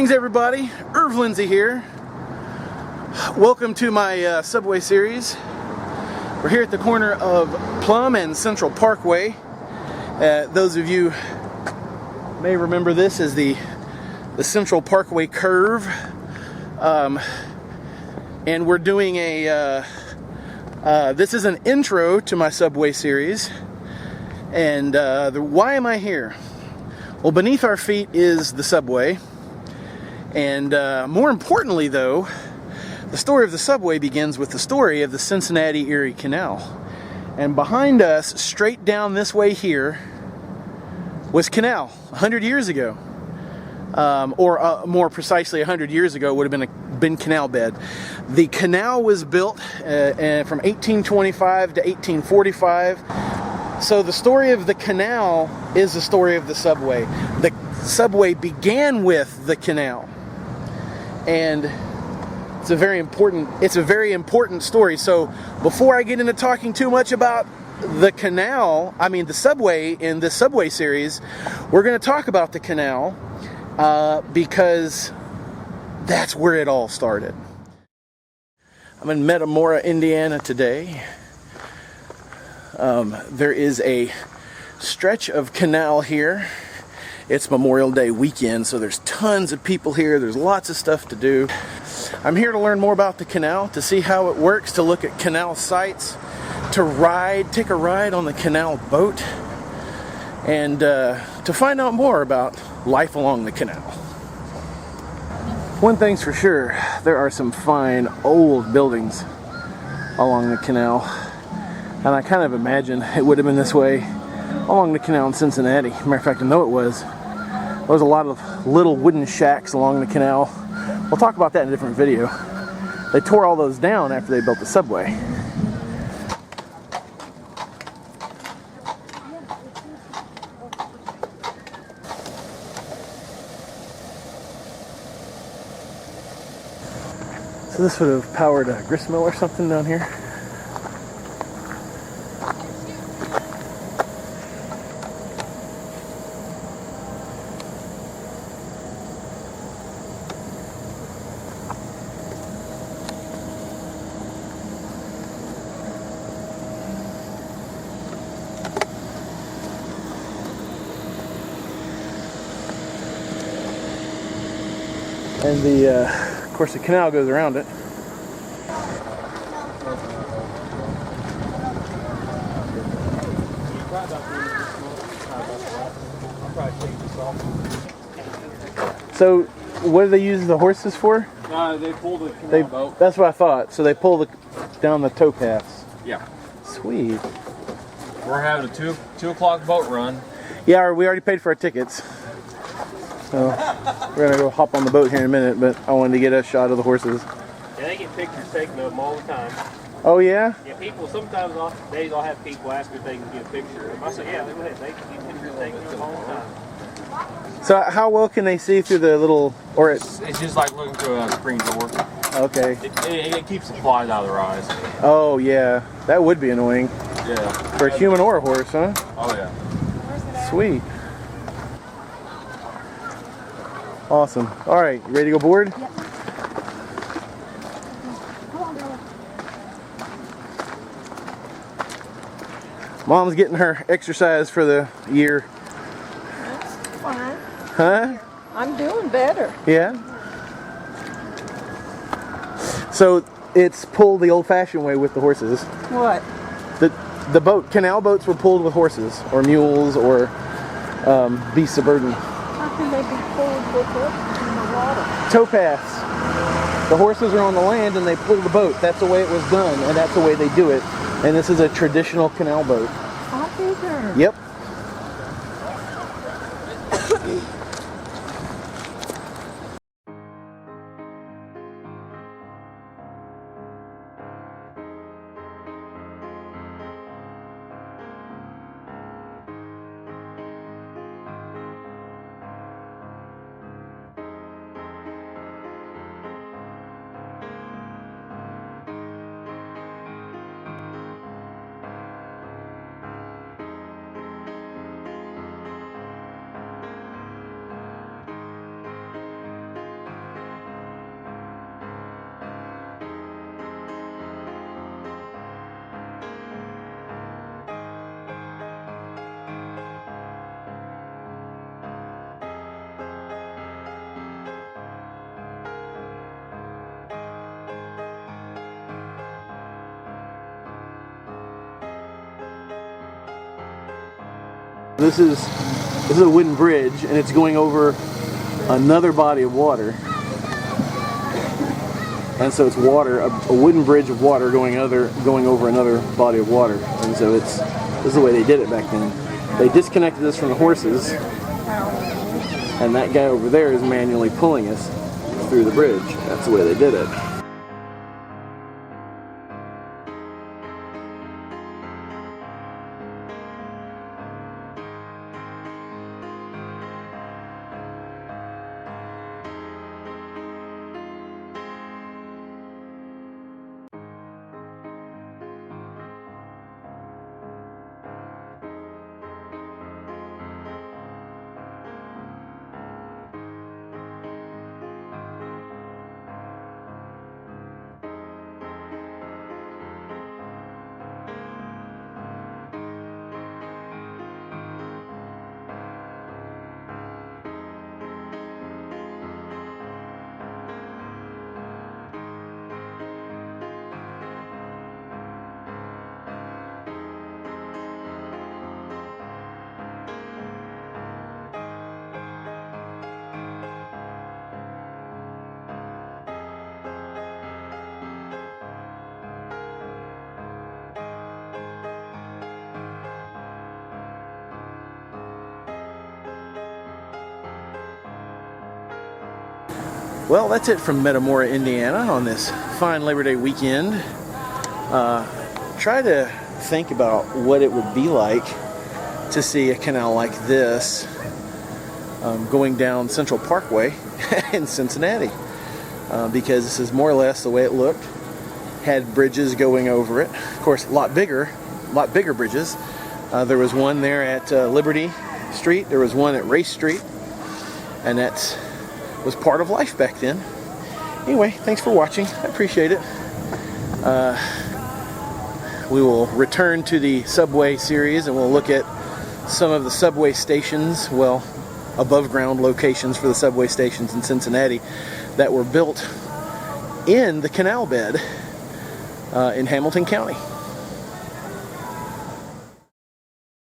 Greetings everybody, Erv here. Welcome to my subway series. We're here at the corner of Plum and Central Parkway. Those of you may remember this as the Central Parkway curve. And we're doing this is an intro to my subway series. And why am I here? Well, beneath our feet is the subway. And more importantly, though, the story of the subway begins with the story of the Cincinnati Erie Canal. And behind us, straight down this way here, was Canal 100 years ago. More precisely, 100 years ago would have been canal bed. The canal was built from 1825 to 1845. So the story of the canal is the story of the subway. The subway began with the canal. And it's a very important story. So before I get into talking too much about the canal, the subway in this subway series, we're going to talk about the canal because that's where it all started. I'm in Metamora, Indiana today. There is a stretch of canal here. It's Memorial Day weekend, so there's tons of people here. There's lots of stuff to do. I'm here to learn more about the canal, to see how it works, to look at canal sites, to take a ride on the canal boat, and to find out more about life along the canal. One thing's for sure, there are some fine old buildings along the canal, and I kind of imagine it would have been this way along the canal in Cincinnati. Matter of fact, I know it was. There was a lot of little wooden shacks along the canal. We'll talk about that in a different video. They tore all those down after they built the subway. So this would have powered a grist mill or something down here. And of course, the canal goes around it. So, what do they use the horses for? They pull the canal boat. That's what I thought. So they pull down the tow paths. Yeah. Sweet. We're having a 2 o'clock boat run. Yeah, we already paid for our tickets. So we're gonna go hop on the boat here in a minute, but I wanted to get a shot of the horses. Yeah, they get pictures taken of them all the time. Oh yeah? Yeah, people sometimes I'll have people ask if they can get a picture. If I say yeah, go ahead, they can get pictures taken of them all the time. So how well can they see through the little, or it's just like looking through a screen door. Okay. It keeps the flies out of their eyes. Oh yeah, that would be annoying. Yeah. For a human or a horse, huh? Oh yeah. Sweet. Awesome. All right, you ready to go board? Yep. Mom's getting her exercise for the year. That's fine. Huh? I'm doing better. Yeah? So it's pulled the old-fashioned way with the horses. What? The canal boats were pulled with horses or mules or beasts of burden. How can they be pulled with it in the water? Towpaths. The horses are on the land and they pull the boat. That's the way it was done, and that's the way they do it. And this is a traditional canal boat. I figure. Yep. this is a wooden bridge, and it's going over another body of water. And so it's water, a wooden bridge of water going over another body of water. And so this is the way they did it back then. They disconnected us from the horses, and that guy over there is manually pulling us through the bridge. That's the way they did it. Well, that's it from Metamora, Indiana on this fine Labor Day weekend. Try to think about what it would be like to see a canal like this going down Central Parkway in Cincinnati, because this is more or less the way it looked. Had bridges going over it, of course, a lot bigger bridges. There was one there at Liberty Street, there was one at Race Street, and that was part of life back then. Anyway, thanks for watching. I appreciate it. We will return to the subway series, and we'll look at some of the subway stations, well, above ground locations for the subway stations in Cincinnati that were built in the canal bed in Hamilton County.